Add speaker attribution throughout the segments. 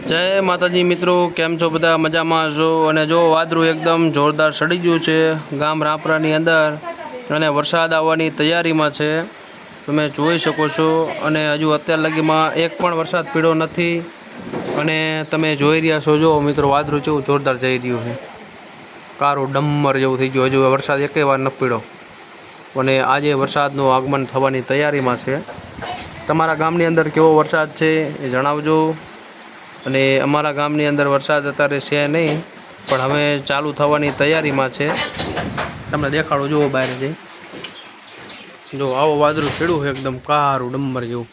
Speaker 1: जय माताजी मित्रों, केम छो बधा मजामां छो। अने जो वादळुं एकदम जोरदार सड़ी गयुं छे गाम रापरानी अंदर अने वरसाद आववानी तैयारीमां छे। तमे जोई शको छो। अने हजू अत्यार लगीमां एक पण वरसाद पीड्यो नथी। अने तमे जोई रह्या छो, जो मित्रों वादळुं केवुं जोरदार जई रह्युं छे। कारो डम्मर जेवुं थई गयुं। हजू वरसाद एकेय वार न पीड्यो अने आजे वरसादनुं आगमन थवानी तैयारीमां छे। तमारा गामनी अंदर केवो वरसाद छे ए जणावजो। अने अमारा गामनी अंदर वरसाद अत्यारे छे नहीं, पण हवे चालू थवानी तैयारीमां छे। तमने देखाडो, जुओ बहार जई जो आवो वादळुं छेड्युं छे एकदम कारुं डम्मर जेवुं।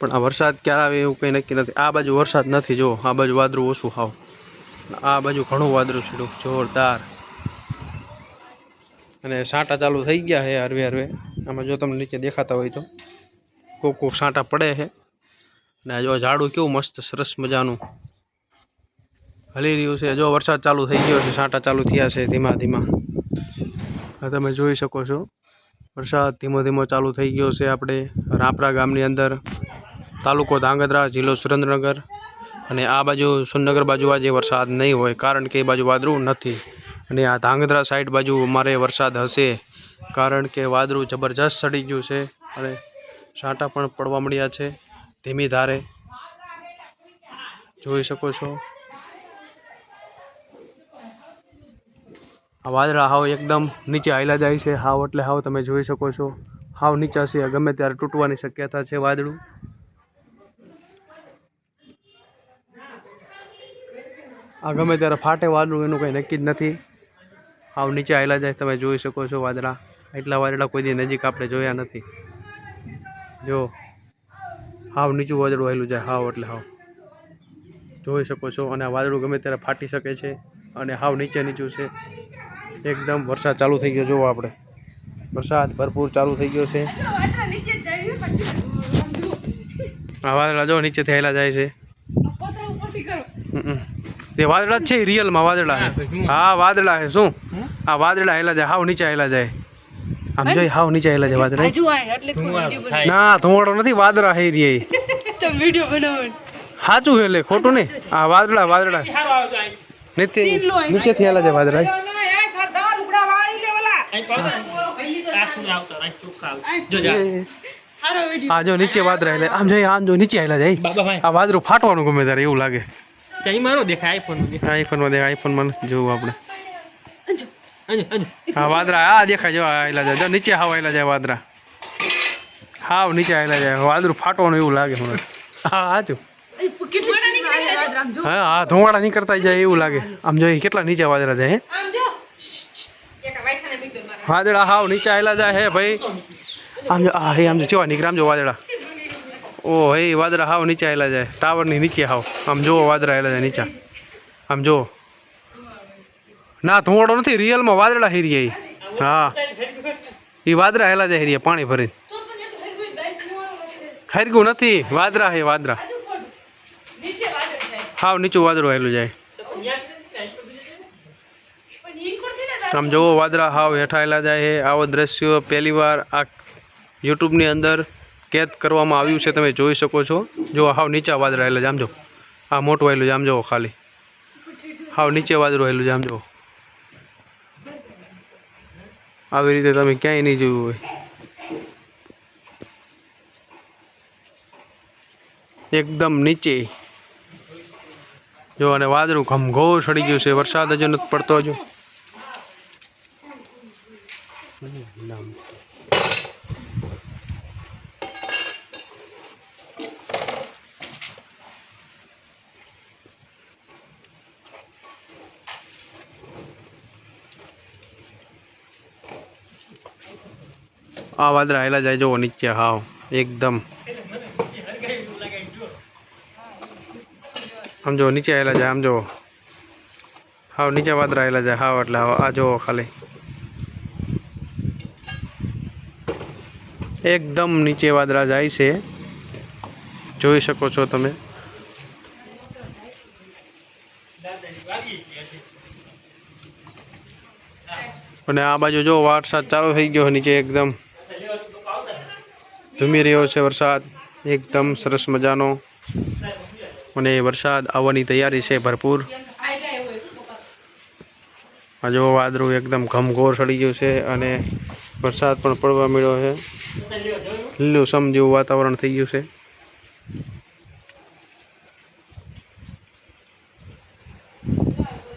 Speaker 1: पण आ वरसाद क्यारे आवे एवुं कंई नक्की नथी। आ बाजु वरसाद नथी, जो आ बाजु वादळुं ओछुं हाव। आ बाजु घणुं वादळुं छेड्युं जोरदार अने साँटा चालू थई गया है हरवे हरवे। आमां जो तमने नीचे देखाता होय तो कोक कोक साँटा पड़े है। ने जो झाड़ू केवुं मस्त सरस मजानुं हली रह्युं छे। जो वरसाद चालू थई गयो छे, साँटा चालू थया छे धीमा धीमा। आ तमे जोई शको छो, वरसाद धीमो धीमो चालू थई गयो छे। आपणे रापरा गामनी अंदर तालुको धांगध्रा, जिल्लो सुरेन्द्रनगर। अने आ बाजु सुरनगर बाजु आज वरसाद नहीं होय, कारण के बाजु वादळुं नथी। अने आ धांगध्रा साइड बाजु अमारे वरसाद हशे, कारण के वादळुं जबरदस्त सड़ी गयुं छे अने साँटा पण पड़वा मळ्या छे धीमी धारे। जोई शको छो आ वादळा हाव एकदम नीचे हाल्या जाय छे। हाव एटले हाव तमे जोई शको छो, हाव नीचा छे। गमे त्यारे तूटवानी शक्यता छे वादळुं। आ गमे त्यारे फाटे वादळुं एनुं कंई नक्की ज नथी। हाव नीचे हाल्या जाय, तमे जोई शको छो वादळा। એટલા વાદળા કોઈ દી નજીક આપણે જોયા નથી। જો હાવ નીચું વાદળું આવેલું જાય, હાવ એટલે હાવ જોઈ શકો છો। અને આ વાદળું ગમે ત્યારે ફાટી શકે છે અને હાવ નીચે નીચું છે એકદમ। વરસાદ ચાલુ થઈ ગયો, જોવો આપણે વરસાદ ભરપૂર ચાલુ થઈ ગયો છે। આ વાદળા જો નીચેથી આવેલા જાય છે। તે વાદળા જ છે, રિયલમાં વાદળા છે। હા વાદળા છે। શું આ વાદળા આવેલા જાય, હાવ નીચે આવેલા જાય। આમ જોઈ હાવ નીચે આવેલા છે વાદળા। ના ધુમાડો નથી, વાદળા હે રે તો વિડિયો બનાવો સાચું છે, એટલે ખોટું નહીં। આ વાદળા વાદળા નીચેથી આવેલા છે વાદળા। આ જો નીચે વાદળા એટલે આમ જોઈ, આમ જો નીચે આવેલા જાય। આ વાદળું ફાટવાનું ગમે ત્યારે એવું લાગે। આઈફોનમાં દેખાય, આઈફોનમાં નથી જોવું આપણે। हाँ वादरा आ देखा जो आयला जाए, जो नीचे हाव आयला जाए वादरा, हाव नीचे आयला जाए। वादरू फाटવાનું એવું લાગે મને। હા સાચું। હા હા ધુમાડા નીકળતા જાય એવું લાગે। આમ જો કેટલા નીચે વાદરા જાય। વાદળા હાવ નીચે આયલા જાય હે ભાઈ। આમ જો આ હે, આમ જો કેવા નીકળે, આમ જો વાદળા। ઓ હે વાદળા હાવ નીચે આયલા જાય, ટાવરની નીચે હાવ। આમ જો વાદળા આયલા જાય નીચે, આમ જો ना धुआड़ो नहीं, रियल में वादड़ा हेरी। हाँ ये वादड़ा हेला जाए हेरिया पानी भरी हरगू नहीं, वादरा है वादरा। हाँ नीचू वादड़ो हेलू जाए। आम जो वादड़ा हाव हेठा हेला जाए है। आवो दृश्य पहली बार आ यूट्यूब नी अंदर कैद करवामां आव्युं छे, तमे जोई शको छो। जो हाव नीचा वादड़ा हेला जाए, आम जो आ मोटो हेलू जाए, आम जो खाली हाव नीचे वादड़ो हेलू जाए, आम जो આવી રીતે તમે ક્યાંય નહીં જોયું હોય। એકદમ નીચે જો, અને વાદળું ઘમઘોર સડી ગયું છે। વરસાદ હજુ નથી પડતો હજુ। आ वादरा हेला जाए, जो नीचे हाव एकदम आम जो नीचे हेला जाए, आम जो हाव नीचे वादरा हेला जाए, हाव एटले हाव। आ जो खाली एकदम नीचे वादरा जाए छे, जोई शको छो तमे। અને આ બાજુ જો વરસાદ ચાલુ થઈ ગયો નીચે એકદમ ધૂમી રહ્યો છે વરસાદ, એકદમ સરસ મજાનો। અને વરસાદ આવવાની તૈયારી છે ભરપૂર. આ જો વાદળું એકદમ ઘમઘોર ચડી ગયું છે અને વરસાદ પણ પડવા મળ્યો છે. લીલુંછમ જેવું વાતાવરણ થઈ ગયું છે.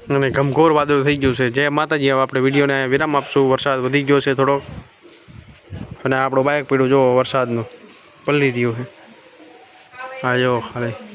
Speaker 1: અને ઘમઘોર વાદળું થઈ ગયું છે. જય માતાજી. હવે આપણે વિડીયોને વિરામ આપશું. વરસાદ વધી ગયો છે થોડોક અને આપણું બાઇક પડ્યું જો વરસાદનું પલળી રહ્યું છે. હા જો ખાલી